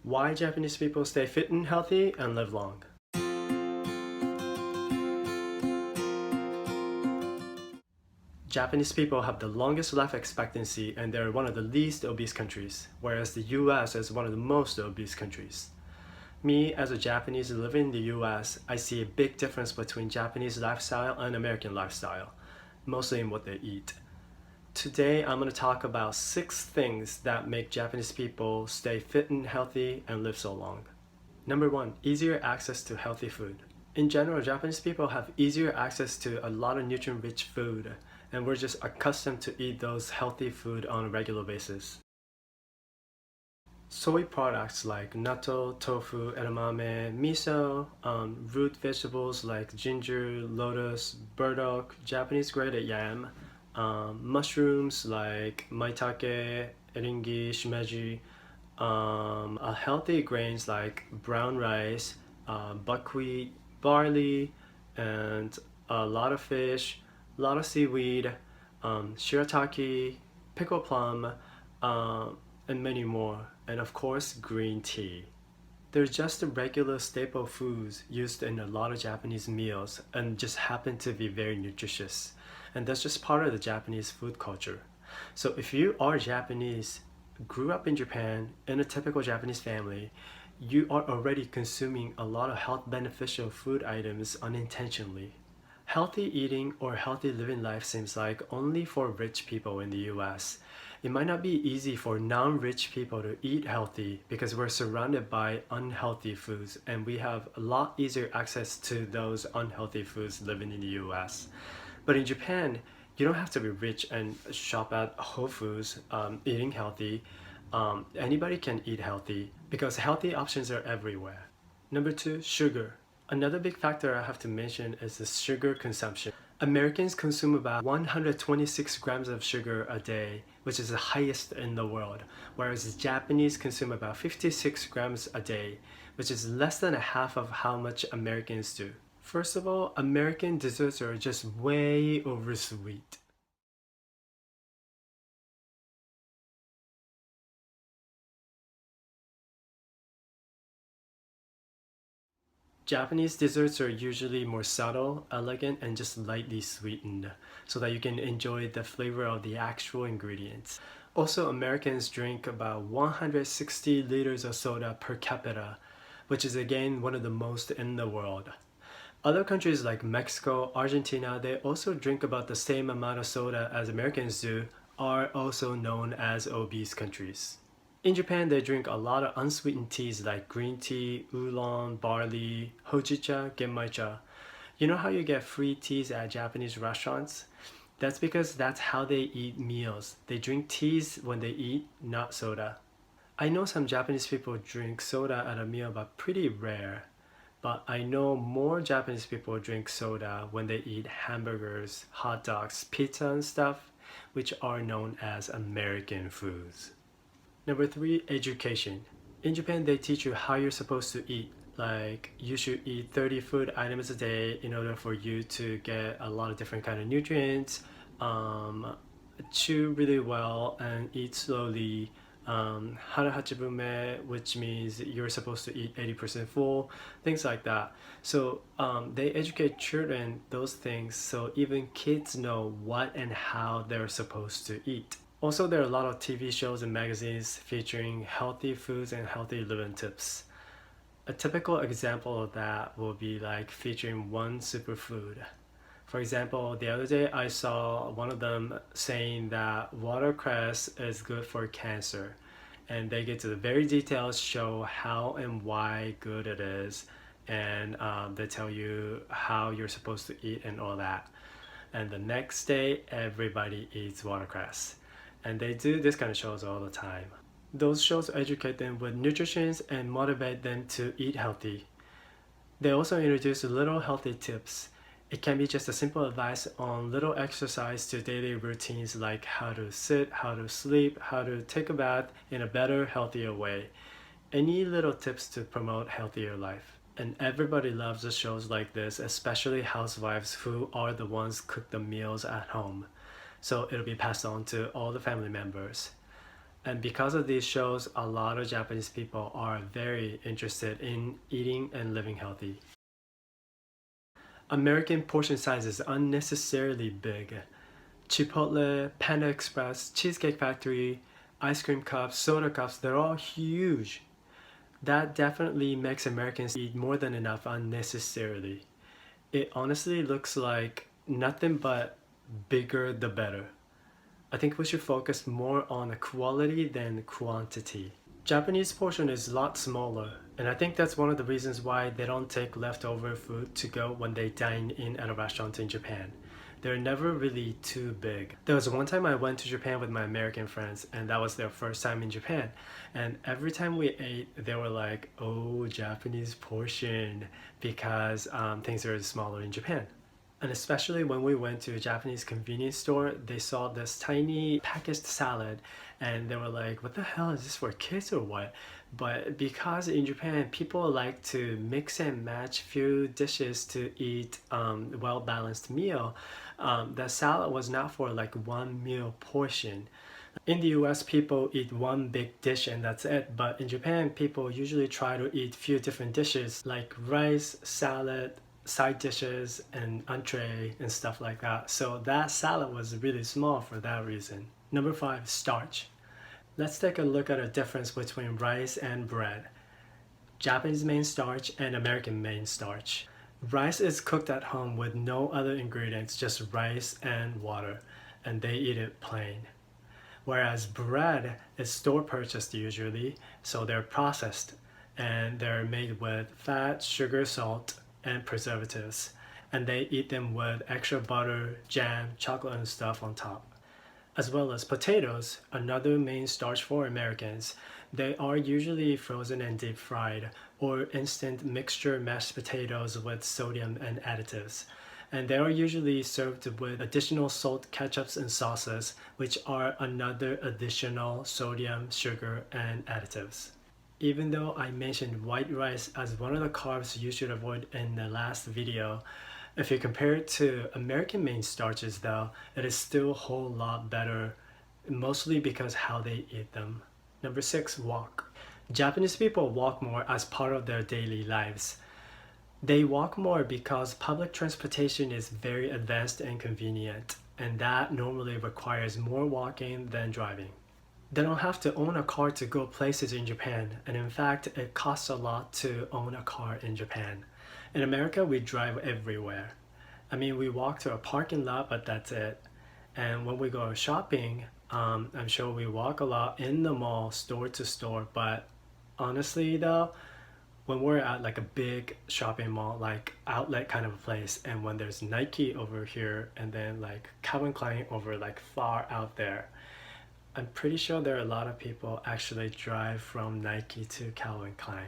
Why Japanese people stay fit and healthy and live long. Japanese people have the longest life expectancy and they're one of the least obese countries, whereas the US is one of the most obese countries. Me, as a Japanese living in the US, I see a big difference between Japanese lifestyle and American lifestyle, mostly in what they eat. Today, I'm going to talk about 6 things that make Japanese people stay fit and healthy and live so long. Number 1, easier access to healthy food. In general, Japanese people have easier access to a lot of nutrient-rich food, and we're just accustomed to eat those healthy food on a regular basis. Soy products like natto, tofu, edamame, miso, root vegetables like ginger, lotus, burdock, Japanese grated yam, mushrooms like maitake, eringi, shimeji, healthy grains like brown rice, buckwheat, barley, and a lot of fish, a lot of seaweed, shirataki, pickled plum, and many more, and of course green tea. They're just the regular staple foods used in a lot of Japanese meals and just happen to be very nutritious. And that's just part of the Japanese food culture. So if you are Japanese, grew up in Japan in a typical Japanese family, you are already consuming a lot of health beneficial food items unintentionally. Healthy eating or healthy living life seems like only for rich people in the US. It might not be easy for non-rich people to eat healthy because we're surrounded by unhealthy foods and we have a lot easier access to those unhealthy foods living in the US. But in Japan, you don't have to be rich and shop at Whole Foods eating healthy. Anybody can eat healthy because healthy options are everywhere. Number 2, sugar. Another big factor I have to mention is the sugar consumption. Americans consume about 126 grams of sugar a day, which is the highest in the world, whereas the Japanese consume about 56 grams a day, which is less than a half of how much Americans do. First of all, American desserts are just way over sweet. Japanese desserts are usually more subtle, elegant, and just lightly sweetened so that you can enjoy the flavor of the actual ingredients. Also, Americans drink about 160 liters of soda per capita, which is again one of the most in the world. Other countries like Mexico, Argentina, they also drink about the same amount of soda as Americans do, are also known as obese countries. In Japan, they drink a lot of unsweetened teas like green tea, oolong, barley, hojicha, genmaicha. You know how you get free teas at Japanese restaurants? That's because that's how they eat meals. They drink teas when they eat, not soda. I know some Japanese people drink soda at a meal, but pretty rare. But I know more Japanese people drink soda when they eat hamburgers, hot dogs, pizza and stuff, which are known as American foods. Number 3, education. In Japan, they teach you how you're supposed to eat. Like, you should eat 30 food items a day in order for you to get a lot of different kind of nutrients, chew really well and eat slowly. Hara hachibume, which means you're supposed to eat 80% full, things like that. So they educate children those things so even kids know what and how they're supposed to eat. Also, there are a lot of TV shows and magazines featuring healthy foods and healthy living tips. A typical example of that will be like featuring one superfood. For example, the other day I saw one of them saying that watercress is good for cancer. And they get to the very details, show how and why good it is. And they tell you how you're supposed to eat and all that. And the next day, everybody eats watercress. And they do this kind of shows all the time. Those shows educate them with nutrition and motivate them to eat healthy. They also introduce little healthy tips. It can be just a simple advice on little exercise to daily routines like how to sit, how to sleep, how to take a bath in a better, healthier way. Any little tips to promote healthier life. And everybody loves the shows like this, especially housewives who are the ones cook the meals at home. So it'll be passed on to all the family members. And because of these shows, a lot of Japanese people are very interested in eating and living healthy. American portion size is unnecessarily big. Chipotle, Panda Express, Cheesecake Factory, ice cream cups, soda cups, they're all huge. That definitely makes Americans eat more than enough unnecessarily. It honestly looks like nothing but bigger the better. I think we should focus more on quality than quantity. Japanese portion is a lot smaller, and I think that's one of the reasons why they don't take leftover food to go when they dine in at a restaurant in Japan. They're never really too big. There was one time I went to Japan with my American friends, and that was their first time in Japan. And every time we ate, they were like, oh, Japanese portion, because things are smaller in Japan. And especially when we went to a Japanese convenience store, they saw this tiny packaged salad and they were like, what the hell, is this for kids or what? But because in Japan, people like to mix and match few dishes to eat well-balanced meal, the salad was not for like one meal portion. In the US, people eat one big dish and that's it. But in Japan, people usually try to eat few different dishes like rice, salad, side dishes and entree and stuff like that. So that salad was really small for that reason. Number 5, starch. Let's take a look at a difference between rice and bread. Japanese main starch and American main starch. Rice is cooked at home with no other ingredients, just rice and water, and they eat it plain. Whereas bread is store purchased usually, so they're processed and they're made with fat, sugar, salt, and preservatives, and they eat them with extra butter, jam, chocolate and stuff on top. As well as potatoes, another main starch for Americans. They are usually frozen and deep fried or instant mixture mashed potatoes with sodium and additives. And they are usually served with additional salt, ketchups and sauces, which are another additional sodium, sugar and additives. Even though I mentioned white rice as one of the carbs you should avoid in the last video, if you compare it to American main starches though, it is still a whole lot better, mostly because how they eat them. Number 6, walk. Japanese people walk more as part of their daily lives. They walk more because public transportation is very advanced and convenient, and that normally requires more walking than driving. They don't have to own a car to go places in Japan, and in fact, it costs a lot to own a car in Japan. In America, we drive everywhere. I mean, we walk to a parking lot, but that's it. And when we go shopping, I'm sure we walk a lot in the mall, store to store, but honestly though, when we're at like a big shopping mall, like outlet kind of a place, and when there's Nike over here, and then like Calvin Klein over like far out there, I'm pretty sure there are a lot of people actually drive from Nike to Calvin Klein.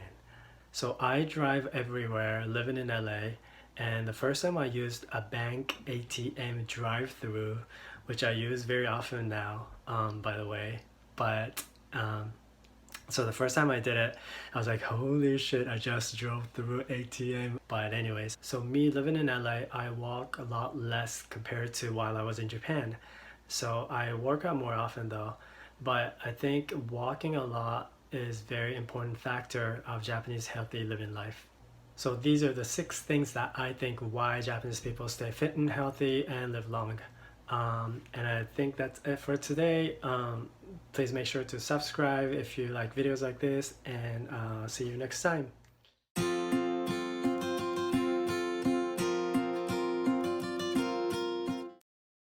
So I drive everywhere, living in LA, and the first time I used a bank ATM drive-through, which I use very often now, by the way, but so the first time I did it, I was like, holy shit, I just drove through ATM. But anyways, so me living in LA, I walk a lot less compared to while I was in Japan. So I work out more often though, but I think walking a lot is a very important factor of Japanese healthy living life. So these are the 6 things that I think why Japanese people stay fit and healthy and live long. And I think that's it for today. Please make sure to subscribe if you like videos like this, and see you next time.